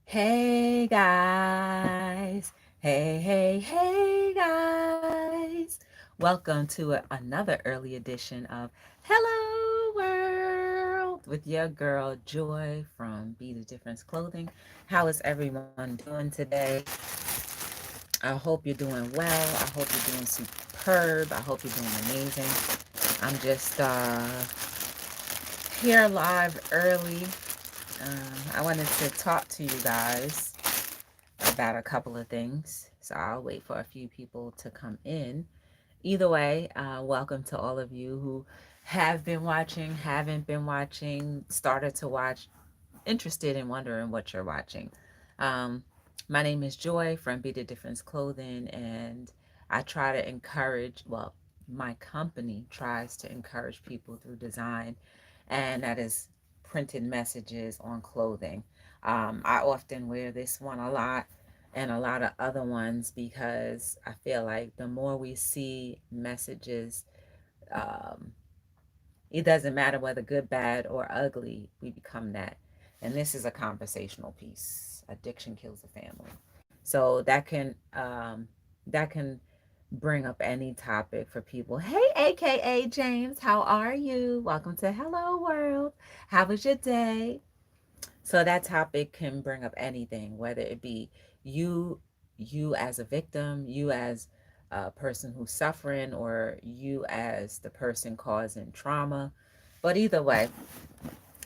Hey guys, hey guys. Welcome to another early edition of Hello World with your girl Joy from Be the Difference Clothing. How is everyone doing today? I hope you're doing well. I hope you're doing superb. I hope you're doing amazing. I'm just here live early. I wanted to talk to you guys about a couple of things. So I'll wait for a few people to come in. Either way, welcome to all of you who have been watching, haven't been watching, started to watch, interested in wondering what you're watching. Um, my name is Joy from Be the Difference Clothing, and I try to encourage, well, my company tries to encourage people through design, and that is printed messages on clothing. I often wear this one a lot and a lot of other ones because I feel like the more we see messages, um, it doesn't matter whether good, bad, or ugly, we become that. And this is a conversational piece. Addiction kills a family. So that can bring up any topic for people. Hey, AKA James, how are you? Welcome to Hello World. How was your day? So that topic can bring up anything, whether it be you, you as a victim, you as a person who's suffering, or you as the person causing trauma. But either way,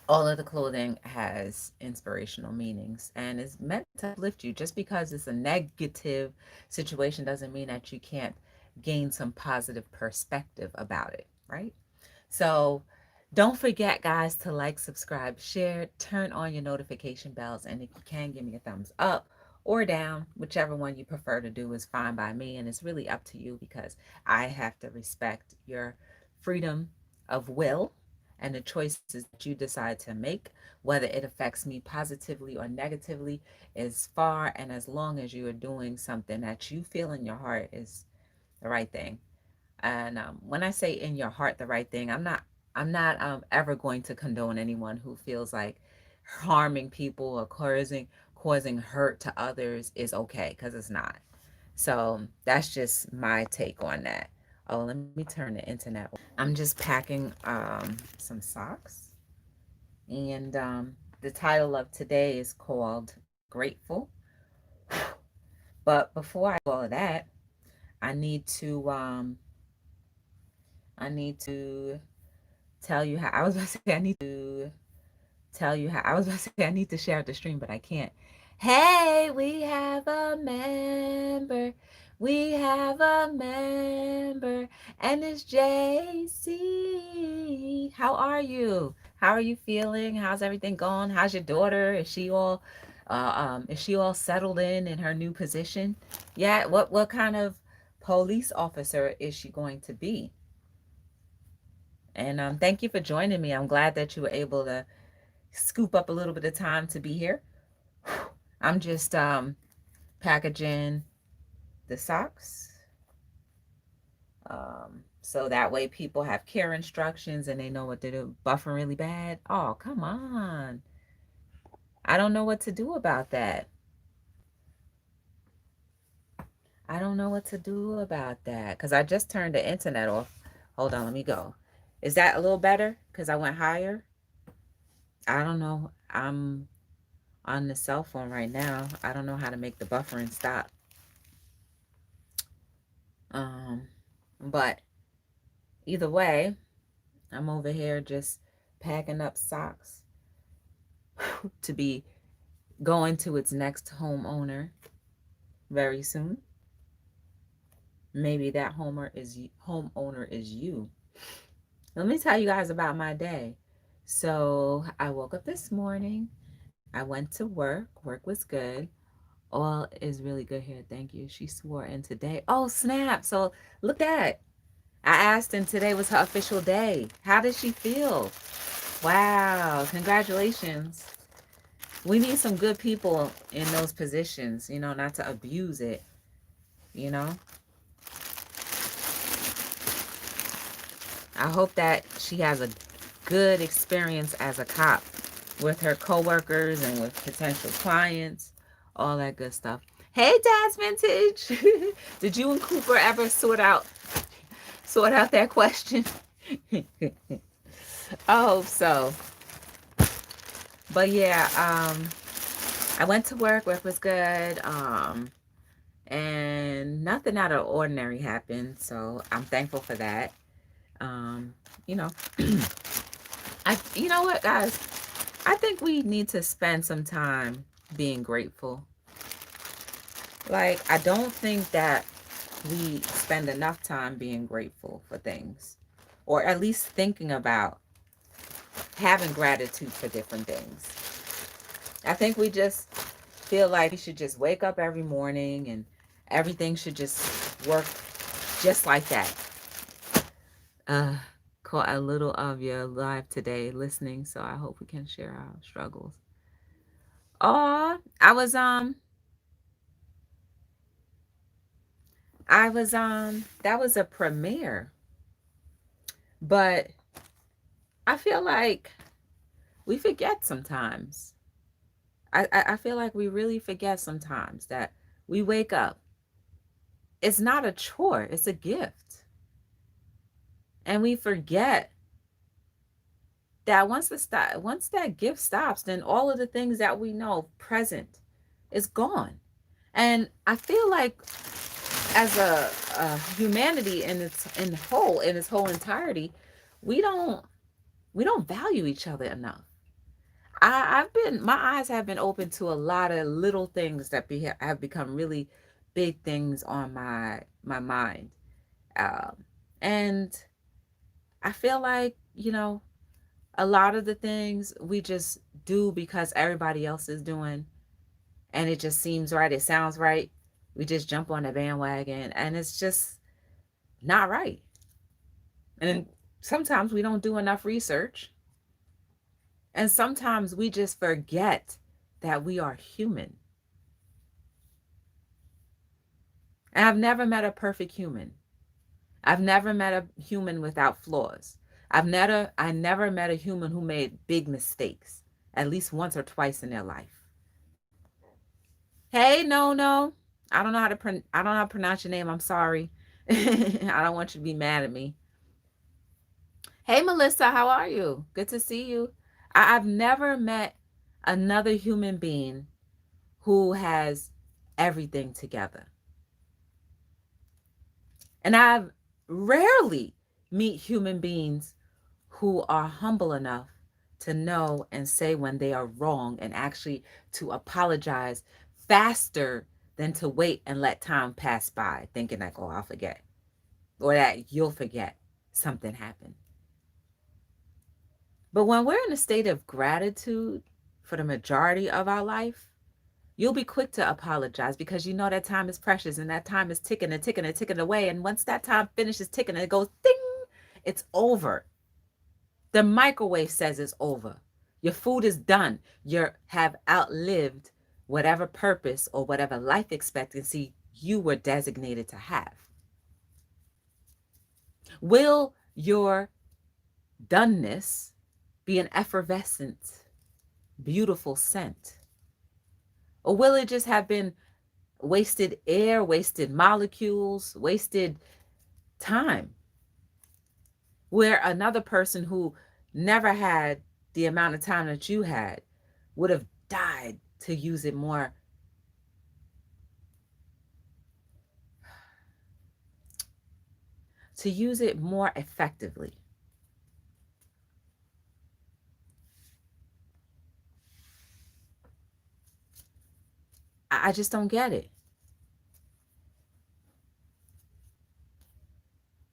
all of the clothing has inspirational meanings and is meant to uplift you. Just because it's a negative situation doesn't mean that you can't gain some positive perspective about it, right? So don't forget, guys, to like, subscribe, share, turn on your notification bells, and if you can, give me a thumbs up or down. Whichever one you prefer to do is fine by me, and it's really up to you because I have to respect your freedom of will and the choices that you decide to make, whether it affects me positively or negatively, as far and as long as you are doing something that you feel in your heart is the right thing. And when I say in your heart the right thing, I'm not ever going to condone anyone who feels like harming people or causing hurt to others is okay, because it's not. So that's just my take on that. Oh, let me turn the internet. I'm just packing some socks, and the title of today is called Grateful. But before I do all of that, I need to um, I need to tell you how I was about to say I need to tell you how I was about to say I need to share the stream, but I can't. Hey, we have a member. We have a member, and it's JC. How are you? How are you feeling? How's everything going? How's your daughter? Is she all settled in her new position? Yeah. What kind of police officer is she going to be? And thank you for joining me. I'm glad that you were able to scoop up a little bit of time to be here. I'm just packaging the socks, so that way people have care instructions and they know what to do. Buffing really bad. Oh, come on. I don't know what to do about that. I don't know what to do about that because I just turned the internet off. Hold on, let me go. Is that a little better? Because I went higher? I don't know. I'm on the cell phone right now. I don't know how to make the buffering stop. Um, but either way, I'm over here just packing up socks to be going to its next homeowner very soon. Maybe that homeowner is you. Let me tell you guys about my day. So I woke up this morning. I went to work. Work was good. All is really good here. Thank you. She swore in today. Oh, snap. So look at that. I asked, and today was her official day. How does she feel? Wow. Congratulations. We need some good people in those positions, not to abuse it, you know. I hope that she has a good experience as a cop with her coworkers and with potential clients, all that good stuff. Hey, Dad's Vintage. Did you and Cooper ever sort out that question? I hope so. But yeah, I went to work. Work was good. And nothing out of ordinary happened. So I'm thankful for that. Um, you know, you know what, guys? I think we need to spend some time being grateful. Like, I don't think that we spend enough time being grateful for things, or at least thinking about having gratitude for different things. I think we just feel like we should just wake up every morning and everything should just work just like that. Uh, Caught a little of your live today listening, so I hope we can share our struggles. Oh, that was a premiere, but I feel like we forget sometimes. I feel like we really forget sometimes that we wake up. It's not a chore, it's a gift. And we forget that once that gift stops, then all of the things that we know present is gone. And I feel like as a humanity in its whole entirety, we don't value each other enough. I've been my eyes have been open to a lot of little things that have become really big things on my mind, um, and I feel like a lot of the things we just do because everybody else is doing, and it just seems right. It sounds right. We just jump on the bandwagon, and it's just not right. And sometimes we don't do enough research. And sometimes we just forget that we are human. And I've never met a perfect human. I've never met a human without flaws. I never met a human who made big mistakes, at least once or twice in their life. Hey, no. I don't know how to pronounce your name. I'm sorry. I don't want you to be mad at me. Hey, Melissa, how are you? Good to see you. I've never met another human being who has everything together. And I rarely meet human beings who are humble enough to know and say when they are wrong and actually to apologize faster than to wait and let time pass by, thinking like, oh, I'll forget, or that you'll forget something happened. But when we're in a state of gratitude for the majority of our life, you'll be quick to apologize because you know that time is precious and that time is ticking and ticking and ticking away. And once that time finishes ticking and it goes ding, it's over. The microwave says it's over. Your food is done. You have outlived whatever purpose or whatever life expectancy you were designated to have. Will your doneness be an effervescent, beautiful scent? Or will it just have been wasted air, wasted molecules, wasted time? Where another person who never had the amount of time that you had would have died to use it more effectively. I just don't get it.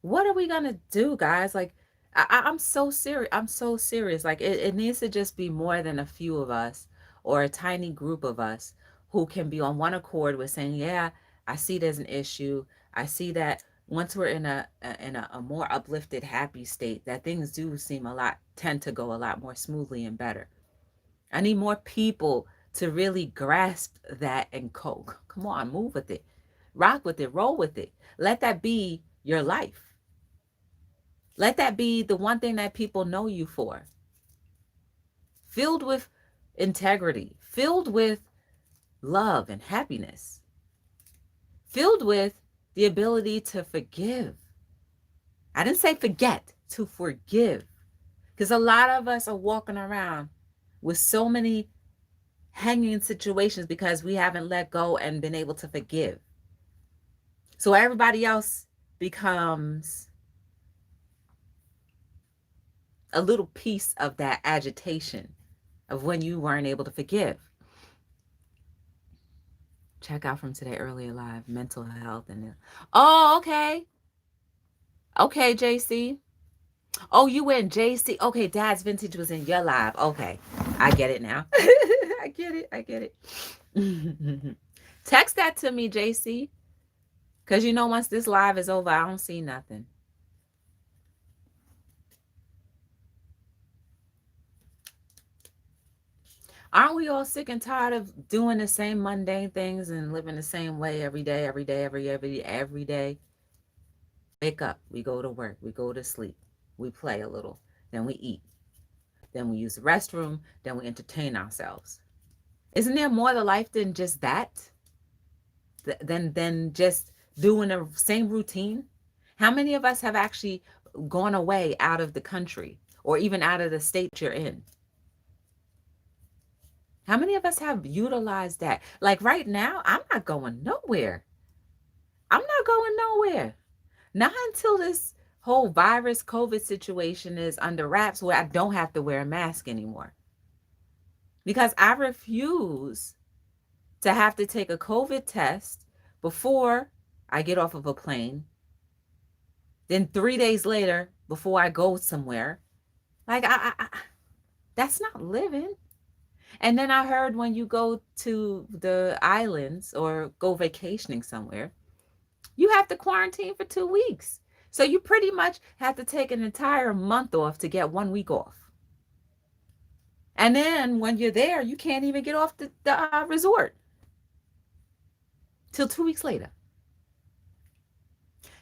What are we gonna do, guys? Like, I'm so serious. I'm so serious. Like, it needs to just be more than a few of us or a tiny group of us who can be on one accord with saying, yeah, I see there's an issue. I see that once we're in a more uplifted, happy state, that things do tend to go a lot more smoothly and better. I need more people to really grasp that and come on, move with it, rock with it, roll with it. Let that be your life. Let that be the one thing that people know you for. Filled with integrity, filled with love and happiness, filled with the ability to forgive. I didn't say forget, to forgive. Because a lot of us are walking around with so many hanging situations because we haven't let go and been able to forgive. So everybody else becomes a little piece of that agitation of when you weren't able to forgive. Check out from today earlier live, mental health and oh, okay. Okay, JC. Oh, you went JC. Okay, Dad's Vintage was in your live. Okay. I get it now. I get it. I get it. Text that to me, JC. Because you know, once this live is over, I don't see nothing. Aren't we all sick and tired of doing the same mundane things and living the same way every day, every day? Wake up, we go to work, we go to sleep, we play a little, then we eat, then we use the restroom, then we entertain ourselves. Isn't there more to life than just that? Than just doing the same routine? How many of us have actually gone away out of the country or even out of the state you're in? How many of us have utilized that? Like right now, I'm not going nowhere. I'm not going nowhere. Not until this whole virus COVID situation is under wraps where I don't have to wear a mask anymore. Because I refuse to have to take a COVID test before I get off of a plane. Then 3 days later, before I go somewhere. Like, that's not living. And then I heard when you go to the islands or go vacationing somewhere, you have to quarantine for 2 weeks. So you pretty much have to take an entire month off to get 1 week off. And then when you're there, you can't even get off the resort till 2 weeks later.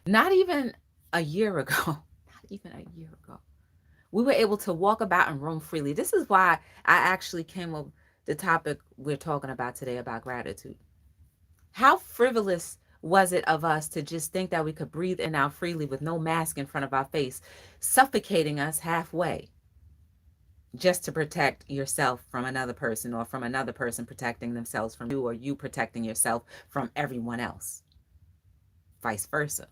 Not even a year ago, we were able to walk about and roam freely. This is why I actually came up with the topic we're talking about today about gratitude. How frivolous was it of us to just think that we could breathe in and out freely with no mask in front of our face, suffocating us halfway, just to protect yourself from another person, or from another person protecting themselves from you, or you protecting yourself from everyone else, vice versa.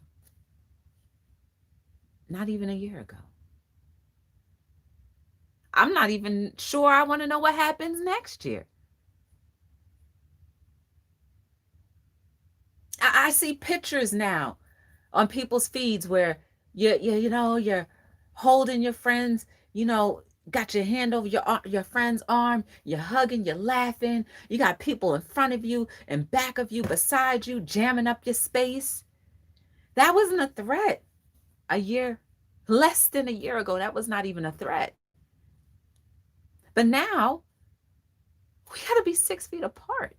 Not even a year ago. I'm not even sure I want to know what happens next year. I see pictures now on people's feeds where you're holding your friends, got your hand over your friend's arm, you're hugging, you're laughing, you got people in front of you and back of you, beside you, jamming up your space. That wasn't a threat less than a year ago. That was not even a threat. But now we got to be 6 feet apart.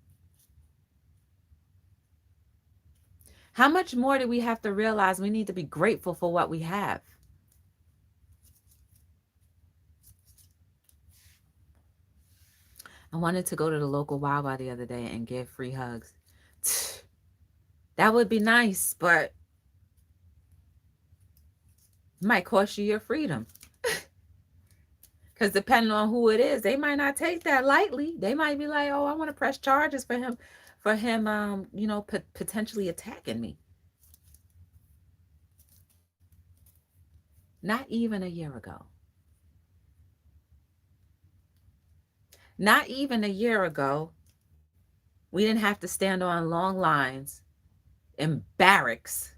How much more do we have to realize we need to be grateful for what we have? I wanted to go to the local Wawa the other day and give free hugs. That would be nice, but it might cost you your freedom. Because depending on who it is, they might not take that lightly. They might be like, oh, I want to press charges for him, potentially attacking me. Not even a year ago. Not even a year ago, we didn't have to stand on long lines in barracks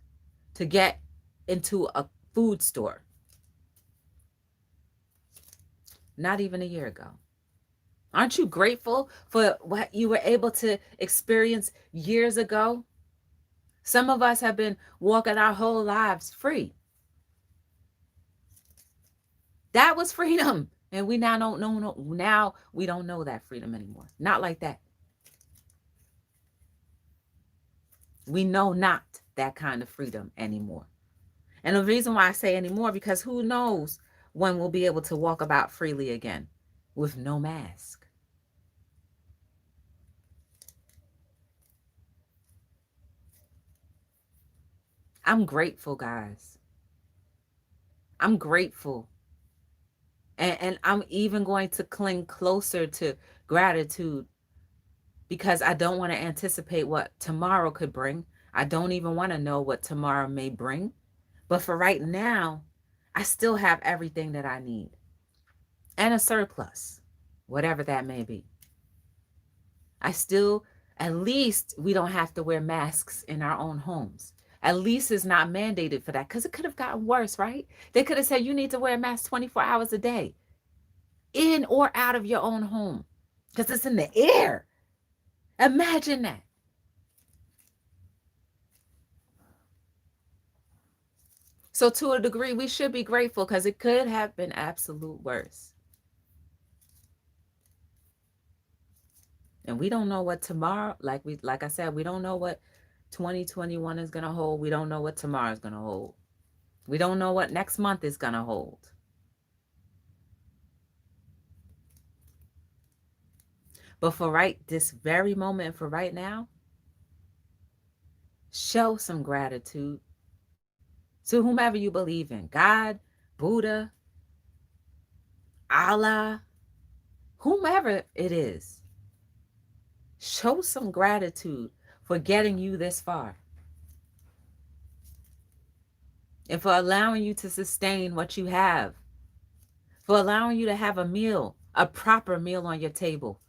to get into a food store. Not even a year ago. Aren't you grateful for what you were able to experience years ago? Some of us have been walking our whole lives free. That was freedom. And we now don't know. Now we don't know that freedom anymore. Not like that. We know not that kind of freedom anymore. And the reason why I say anymore, because who knows when we'll be able to walk about freely again with no mask. I'm grateful, guys. I'm grateful. And I'm even going to cling closer to gratitude because I don't want to anticipate what tomorrow could bring. I don't even want to know what tomorrow may bring. But for right now, I still have everything that I need and a surplus, whatever that may be. I still, at least we don't have to wear masks in our own homes. At least it's not mandated for that because it could have gotten worse, right? They could have said you need to wear a mask 24 hours a day in or out of your own home because it's in the air. Imagine that. So to a degree, we should be grateful because it could have been absolute worse. And we don't know what tomorrow, like I said, we don't know what 2021 is gonna hold. We don't know what tomorrow is gonna hold. We don't know what next month is gonna hold. But for this very moment, for right now, show some gratitude to whomever you believe in. God, Buddha, Allah, whomever it is. Show some gratitude for getting you this far and for allowing you to sustain what you have, for allowing you to have a meal, a proper meal on your table.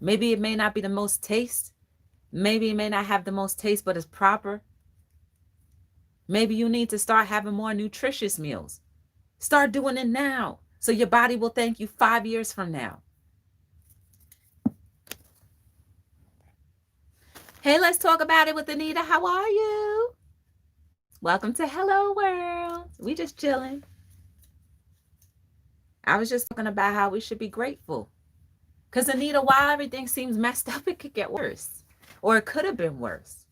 Maybe it may not be the most taste. Maybe it may not have the most taste, but it's proper. Maybe you need to start having more nutritious meals. Start doing it now so your body will thank you 5 years from now. Hey, let's talk about it with Anita. How are you? Welcome to Hello World. We just chilling. I was just talking about how we should be grateful. Because Anita, while everything seems messed up, it could get worse. Or it could have been worse.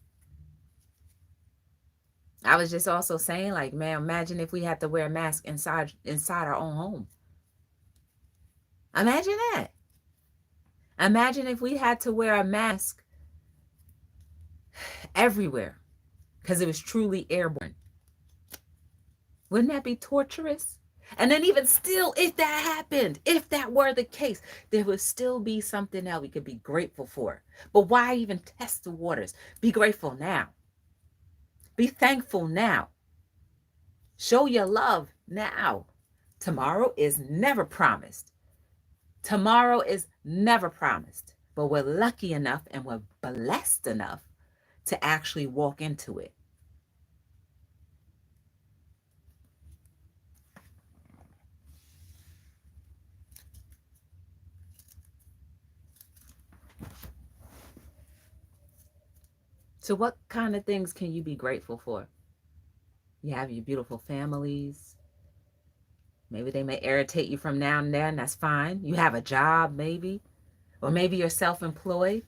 I was just also saying, like, man, imagine if we had to wear a mask inside our own home. Imagine that. Imagine if we had to wear a mask everywhere because it was truly airborne. Wouldn't that be torturous? And then even still, if that happened, if that were the case, there would still be something that we could be grateful for. But why even test the waters? Be grateful now. Be thankful now. Show your love now. Tomorrow is never promised. Tomorrow is never promised. But we're lucky enough and we're blessed enough to actually walk into it. So what kind of things can you be grateful for? You have your beautiful families. Maybe they may irritate you from now and then. That's fine. You have a job, maybe. Or maybe you're self-employed.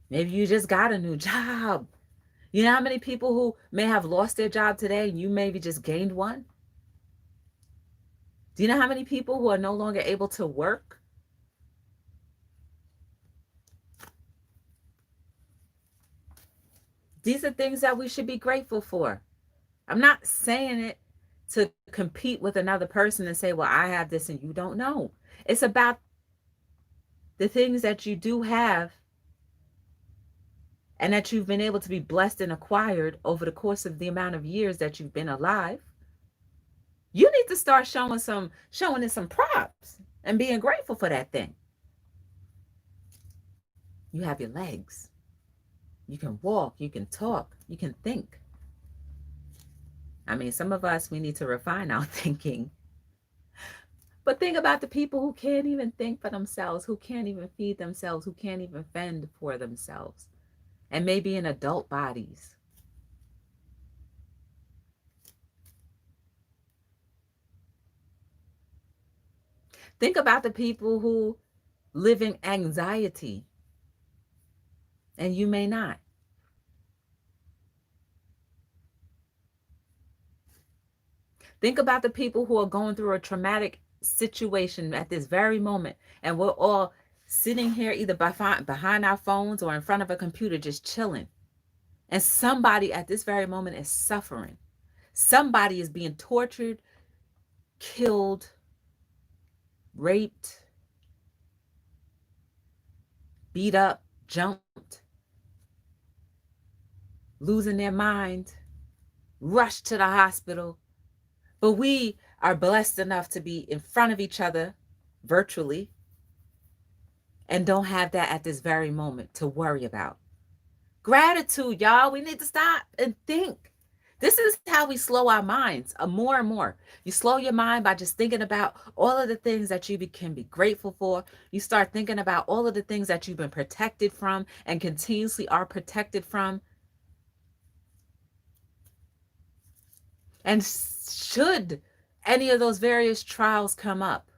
Maybe you just got a new job. You know how many people who may have lost their job today and you maybe just gained one? Do you know how many people who are no longer able to work? These are things that we should be grateful for. I'm not saying it to compete with another person and say, well, I have this and you don't know. It's about the things that you do have and that you've been able to be blessed and acquired over the course of the amount of years that you've been alive. You need to start showing it some props and being grateful for that thing. You have your legs. You can walk, you can talk, you can think. I mean, some of us, we need to refine our thinking. But think about the people who can't even think for themselves, who can't even feed themselves, who can't even fend for themselves, and maybe in adult bodies. Think about the people who live in anxiety, and you may not. Think about the people who are going through a traumatic situation at this very moment, and we're all sitting here either behind our phones or in front of a computer just chilling. And somebody at this very moment is suffering. Somebody is being tortured, killed, raped, beat up, jumped, losing their mind, rushed to the hospital. But we are blessed enough to be in front of each other virtually and don't have that at this very moment to worry about. Gratitude, y'all. We need to stop and think. This is how we slow our minds more and more. You slow your mind by just thinking about all of the things that you can be grateful for. You start thinking about all of the things that you've been protected from and continuously are protected from. And should any of those various trials come up,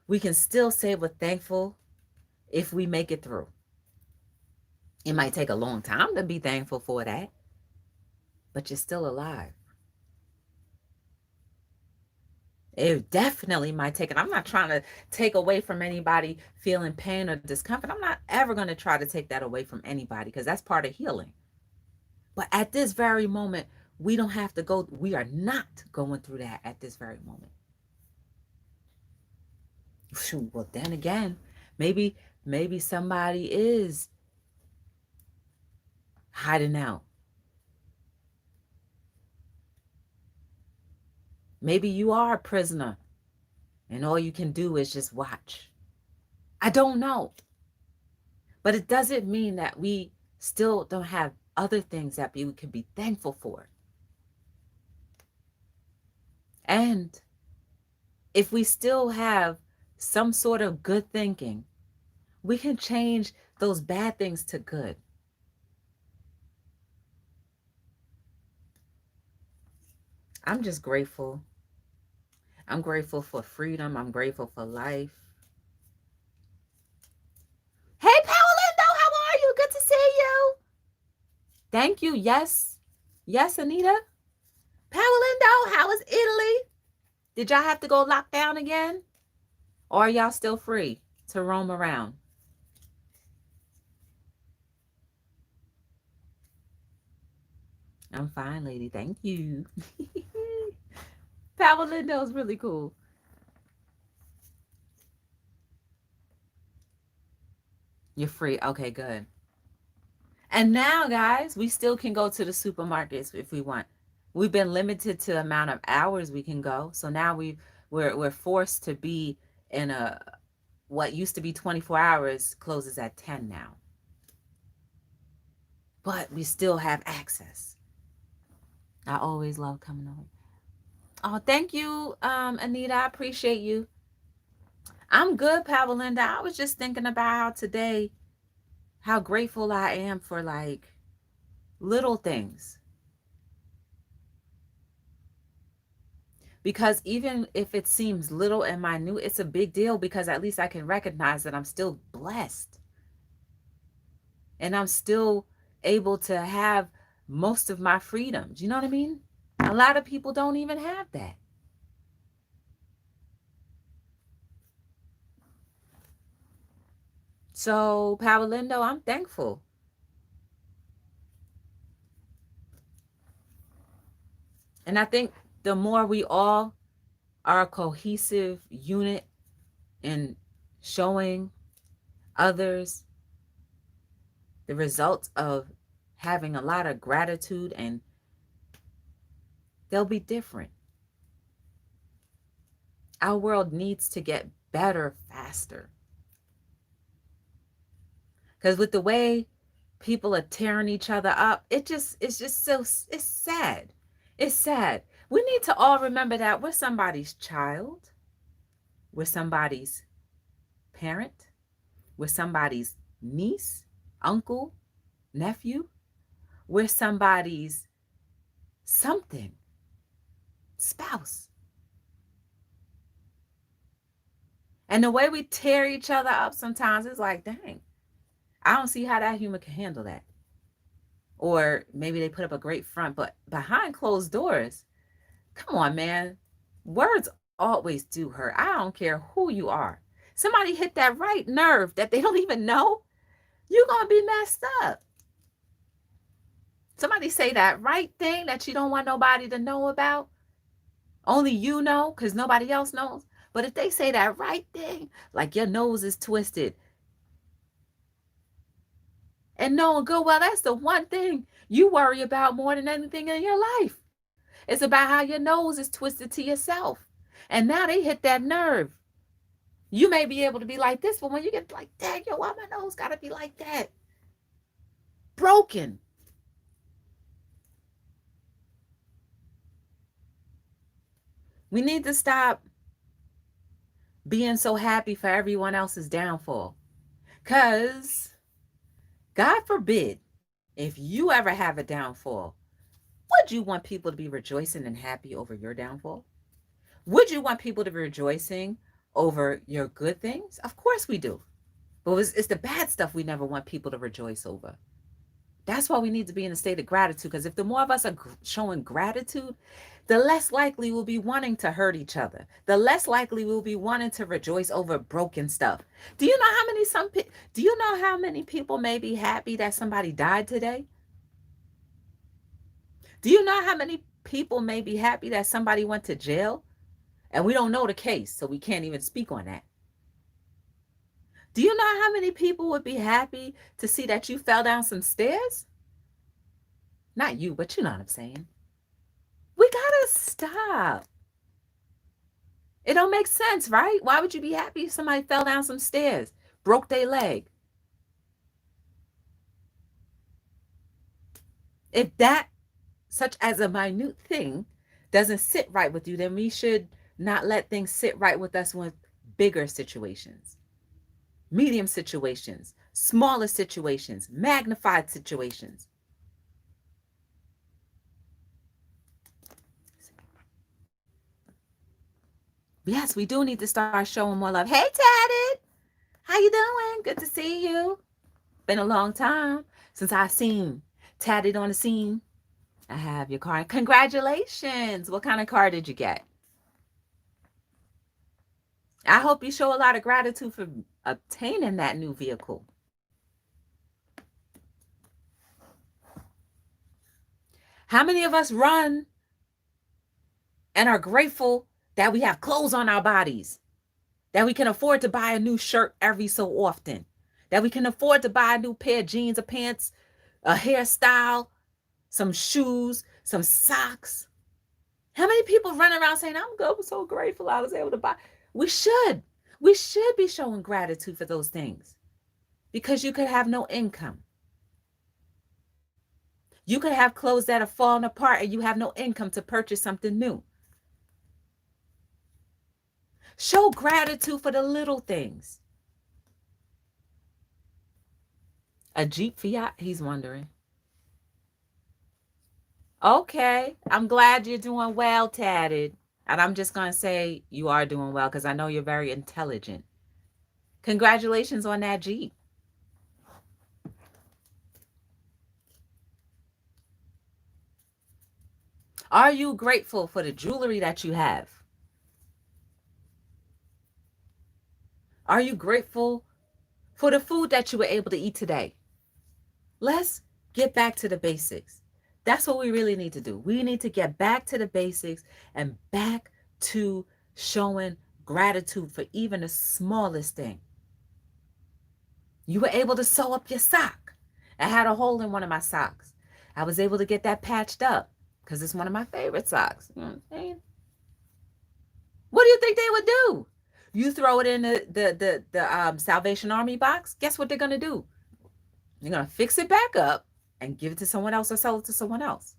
we can still say we're thankful if we make it through. It might take a long time to be thankful for that, but you're still alive. It definitely might take it. I'm not trying to take away from anybody feeling pain or discomfort. I'm not ever going to try to take that away from anybody because that's part of healing. But at this very moment, we don't have to go, we are not going through that at this very moment. Well, then again, maybe somebody is hiding out. Maybe you are a prisoner and all you can do is just watch. I don't know. But it doesn't mean that we still don't have other things that we can be thankful for. And if we still have some sort of good thinking, we can change those bad things to good. I'm just grateful. I'm grateful for freedom. I'm grateful for life. Hey, Paolindo, how are you? Good to see you. Thank you. Yes. Yes, Anita. Paolindo, how is Italy? Did y'all have to go lock down again? Or are y'all still free to roam around? I'm fine, lady. Thank you. Paolindo is really cool. You're free. Okay, good. And now, guys, we still can go to the supermarkets if we want. We've been limited to the amount of hours we can go. So now we're forced to be in a what used to be 24 hours closes at 10 now. But we still have access. I always love coming over. Oh, thank you, Anita. I appreciate you. I'm good, Paolinda. I was just thinking about how today, how grateful I am for like little things. Because even if it seems little and minute, it's a big deal because at least I can recognize that I'm still blessed. And I'm still able to have most of my freedoms. You know what I mean? A lot of people don't even have that. So, Paolindo, I'm thankful. And I think the more we all are a cohesive unit in showing others the results of having a lot of gratitude, and they'll be different. Our world needs to get better faster. Because with the way people are tearing each other up, it's just so, it's sad. It's sad. We need to all remember that we're somebody's child. We're somebody's parent. We're somebody's niece, uncle, nephew. We're somebody's something, spouse. And the way we tear each other up sometimes is like, dang, I don't see how that human can handle that. Or maybe they put up a great front, but behind closed doors, come on, man. Words always do hurt. I don't care who you are. Somebody hit that right nerve that they don't even know, you're going to be messed up. Somebody say that right thing that you don't want nobody to know about. Only you know because nobody else knows. But if they say that right thing, like your nose is twisted, and knowing good, well, that's the one thing you worry about more than anything in your life. It's about how your nose is twisted to yourself. And now they hit that nerve. You may be able to be like this, but when you get like, dang, yo, why my nose gotta be like that? Broken. We need to stop being so happy for everyone else's downfall. Because, God forbid, if you ever have a downfall, would you want people to be rejoicing and happy over your downfall? Would you want people to be rejoicing over your good things? Of course we do. But it's the bad stuff we never want people to rejoice over. That's why we need to be in a state of gratitude. Because if the more of us are showing gratitude, the less likely we'll be wanting to hurt each other. The less likely we'll be wanting to rejoice over broken stuff. Do you know how many do you know how many people may be happy that somebody died today? Do you know how many people may be happy that somebody went to jail? And we don't know the case, so we can't even speak on that. Do you know how many people would be happy to see that you fell down some stairs? Not you, but you know what I'm saying. We gotta stop. It don't make sense, right? Why would you be happy if somebody fell down some stairs, broke their leg? If that, such as a minute thing, doesn't sit right with you, then we should not let things sit right with us with bigger situations, medium situations, smaller situations, magnified situations. Yes, we do need to start showing more love. Hey, Tatted, how you doing? Good to see you. Been a long time since I seen Tatted on the scene. I have your car. Congratulations. What kind of car did you get? I hope you show a lot of gratitude for obtaining that new vehicle. How many of us run and are grateful that we have clothes on our bodies, that we can afford to buy a new shirt every so often, that we can afford to buy a new pair of jeans or pants, a hairstyle, some shoes, some socks? How many people run around saying, I'm so grateful I was able to buy? We should be showing gratitude for those things, because you could have no income. You could have clothes that are falling apart and you have no income to purchase something new. Show gratitude for the little things. A Jeep Fiat, he's wondering. Okay, I'm glad you're doing well, Tatted. And I'm just going to say you are doing well because I know you're very intelligent. Congratulations on that Jeep. Are you grateful for the jewelry that you have? Are you grateful for the food that you were able to eat today? Let's get back to the basics. That's what we really need to do. We need to get back to the basics and back to showing gratitude for even the smallest thing. You were able to sew up your sock. I had a hole in one of my socks. I was able to get that patched up because it's one of my favorite socks. You know what I'm saying? What do you think they would do? You throw it in the Salvation Army box, guess what they're going to do? They're going to fix it back up and give it to someone else or sell it to someone else.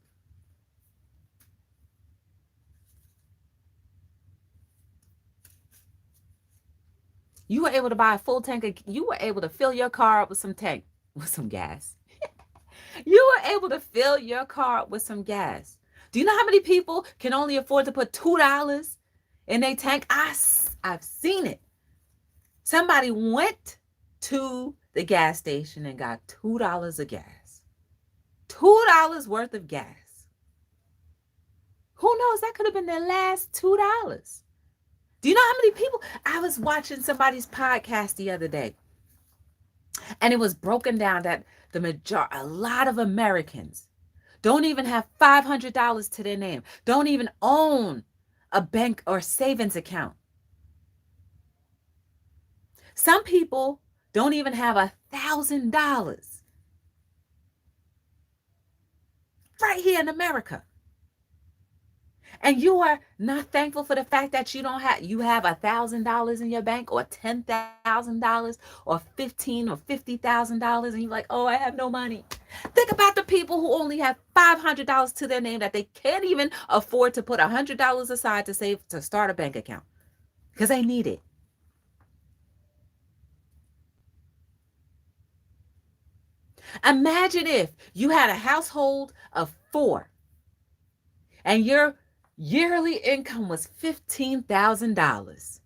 You were able to buy a full tank. You were able to fill your car up with some gas. You were able to fill your car up with some gas. Do you know how many people can only afford to put $2 in their tank? I've seen it. Somebody went to the gas station and got $2 of gas. $2 worth of gas. Who knows? That could have been their last $2. Do you know how many people? I was watching somebody's podcast the other day, and it was broken down that a lot of Americans don't even have $500 to their name, don't even own a bank or savings account. Some people don't even have $1,000 right here in America. And you are not thankful for the fact that you have $1,000 in your bank, or $10,000, or 15 or $50,000, and you're like, oh, I have no money. Think about the people who only have $500 to their name, that they can't even afford to put $100 aside to save to start a bank account because they need it. Imagine if you had a household of four and your yearly income was $15,000.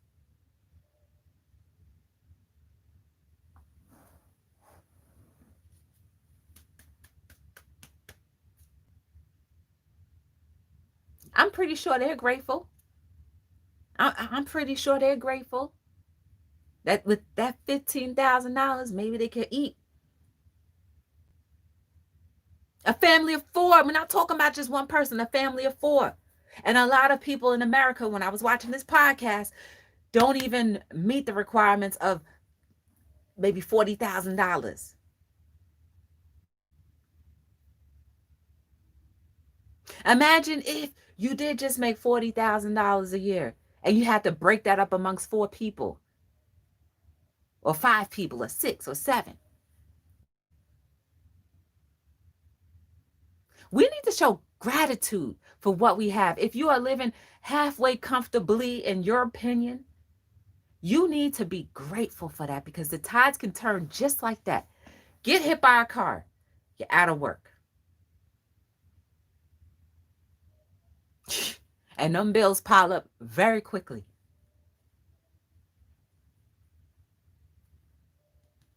I'm pretty sure they're grateful. I'm pretty sure they're grateful that with that $15,000, maybe they could eat. A family of four. We're not talking about just one person, a family of four. And a lot of people in America, when I was watching this podcast, don't even meet the requirements of maybe $40,000. Imagine if you did just make $40,000 a year and you had to break that up amongst four people, or five people, or six, or seven. We need to show gratitude for what we have. If you are living halfway comfortably, in your opinion, you need to be grateful for that, because the tides can turn just like that. Get hit by a car, you're out of work. And them bills pile up very quickly.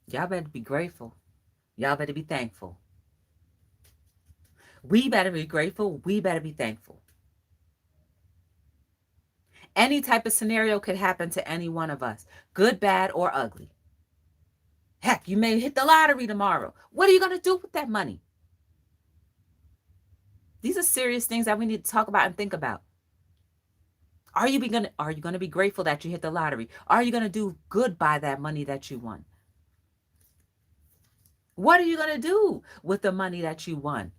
Y'all better be grateful. Y'all better be thankful. We better be grateful. We better be thankful. Any type of scenario could happen to any one of us, good, bad, or ugly. Heck, you may hit the lottery tomorrow. What are you going to do with that money? These are serious things that we need to talk about and think about. Are you going to be grateful that you hit the lottery? Are you going to do good by that money that you won? What are you going to do with the money that you won?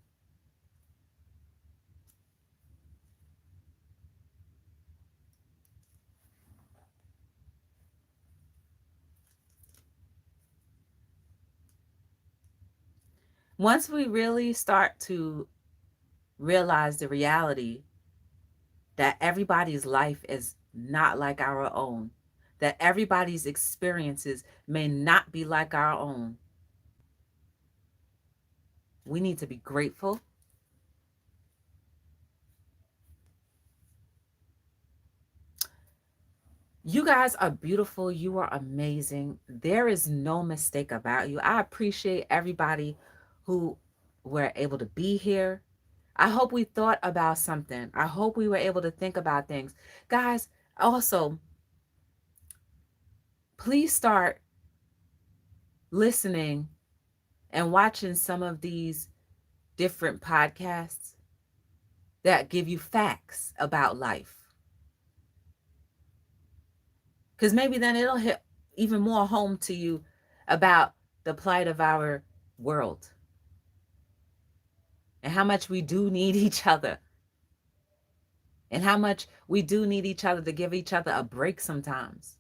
Once we really start to realize the reality that everybody's life is not like our own, that everybody's experiences may not be like our own, we need to be grateful. You guys are beautiful. You are amazing. There is no mistake about you. I appreciate everybody who were able to be here. I hope we thought about something. I hope we were able to think about things. Guys, also, please start listening and watching some of these different podcasts that give you facts about life. Because maybe then it'll hit even more home to you about the plight of our world and how much we do need each other, and how much we do need each other to give each other a break sometimes.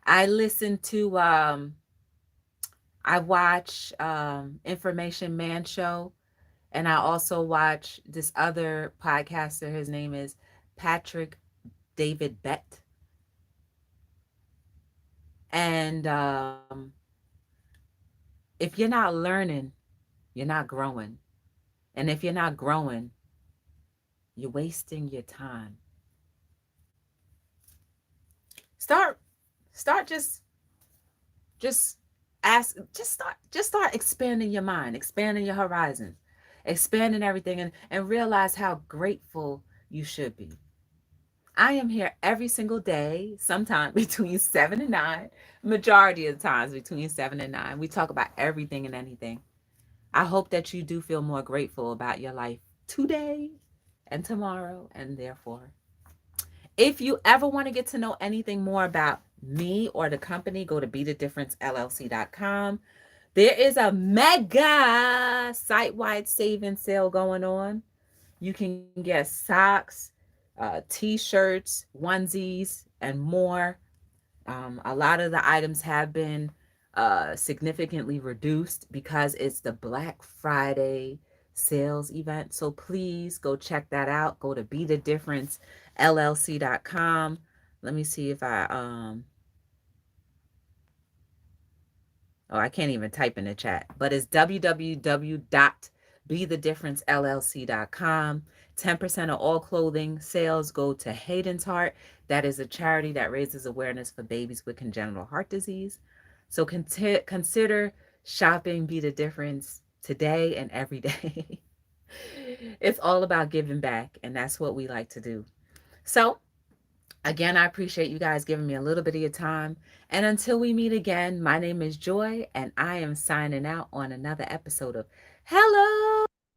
I listen to, I watch Information Man Show, and I also watch this other podcaster. His name is Patrick David Bett. And if you're not learning, you're not growing. And if you're not growing, you're wasting your time. Start just start expanding your mind, expanding your horizons, expanding everything, and realize how grateful you should be. I am here every single day, sometime between 7 and 9, majority of the times between 7 and 9. We talk about everything and anything. I hope that you do feel more grateful about your life today and tomorrow, and therefore. If you ever want to get to know anything more about me or the company, go to BeTheDifferenceLLC.com. There is a mega site-wide savings sale going on. You can get socks, t-shirts, onesies, and more. A lot of the items have been significantly reduced because it's the Black Friday sales event. So please go check that out. Go to BeTheDifferenceLLC.com. Let me see if I can't even type in the chat, but it's www.bethedifferencellc.com. 10% of all clothing sales go to Hayden's Heart. That is a charity that raises awareness for babies with congenital heart disease. So consider shopping Be the Difference today and every day. It's all about giving back, and that's what we like to do. So again, I appreciate you guys giving me a little bit of your time. And until we meet again, my name is Joy, and I am signing out on another episode of Hello